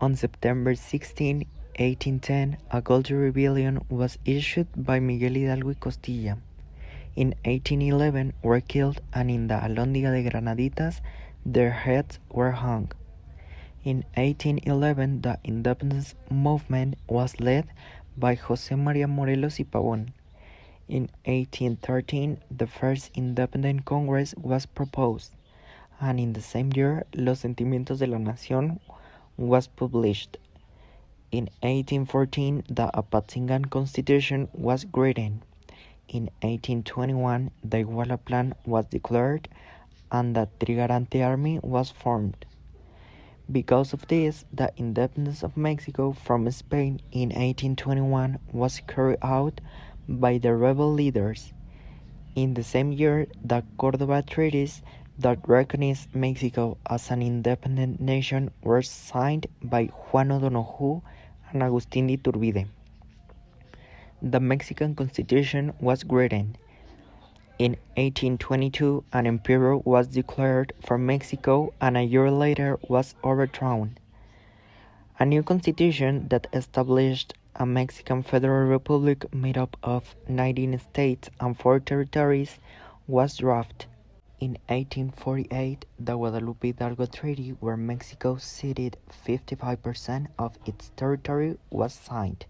On September 16, 1810, a golden rebellion was issued by Miguel Hidalgo y Costilla. In 1811 were killed, and in the Alhóndiga de Granaditas their heads were hung. In 1811 the independence movement was led by José María Morelos y Pavón. In 1813 the first independent Congress was proposed, and in the same year Los Sentimientos de la Nación was published. In 1814 the Apatzingan Constitution was written. In 1821 the Iguala Plan was declared, and the Trigarante Army was formed. Because of this, the independence of Mexico from Spain in 1821 was carried out by the rebel leaders. In the same year, the Córdoba Treaties that recognized Mexico as an independent nation were signed by Juan O'Donoghue and Agustín de Iturbide. The Mexican Constitution was written. In 1822, an emperor was declared for Mexico, and a year later was overthrown. A new constitution that established a Mexican Federal Republic made up of 19 states and 4 territories was drafted. In 1848, the Guadalupe Hidalgo Treaty, where Mexico ceded 55% of its territory, was signed.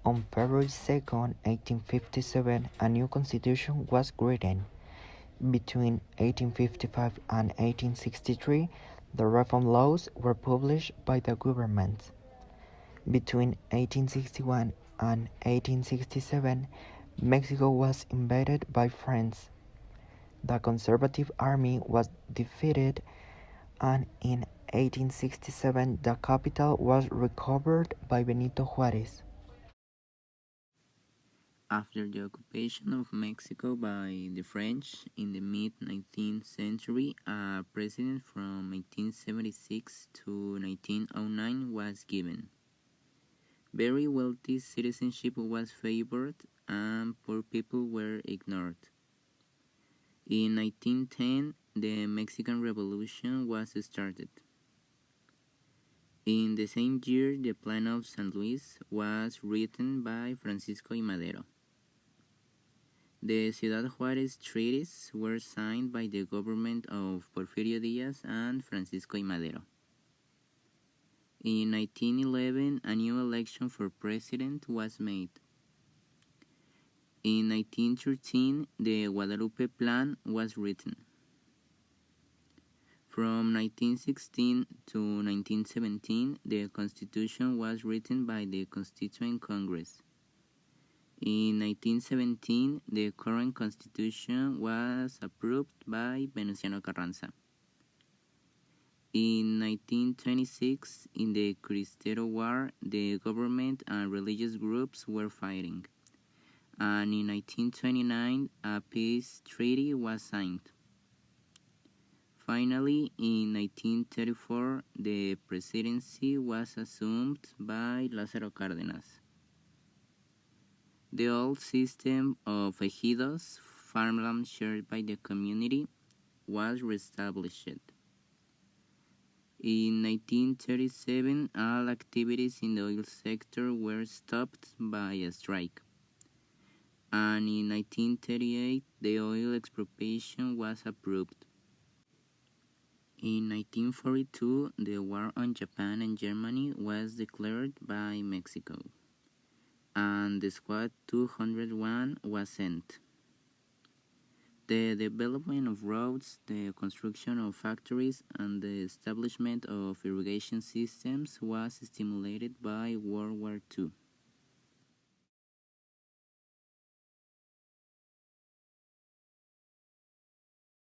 On February 2, 1857, a new constitution was written. Between 1855 and 1863, the reform laws were published by the government. Between 1861 and 1867, Mexico was invaded by France. The conservative army was defeated, and in 1867 the capital was recovered by Benito Juárez. After the occupation of Mexico by the French in the mid-19th century, a president from 1876 to 1909 was given. Very wealthy citizenship was favored, and poor people were ignored. In 1910, the Mexican Revolution was started. In the same year, the Plan of San Luis was written by Francisco I. Madero. The Ciudad Juárez treaties were signed by the government of Porfirio Díaz and Francisco I. Madero. In 1911, a new election for president was made. In 1913, the Guadalupe Plan was written. From 1916 to 1917, the Constitution was written by the Constituent Congress. In 1917, the current Constitution was approved by Venustiano Carranza. In 1926, in the Cristero War, the government and religious groups were fighting. And in 1929, a peace treaty was signed. Finally, in 1934, the presidency was assumed by Lázaro Cárdenas. The old system of ejidos, farmland shared by the community, was reestablished. In 1937, all activities in the oil sector were stopped by a strike. And in 1938, the oil expropriation was approved. In 1942, the war on Japan and Germany was declared by Mexico, and the Squad 201 was sent. The development of roads, the construction of factories, and the establishment of irrigation systems was stimulated by World War II.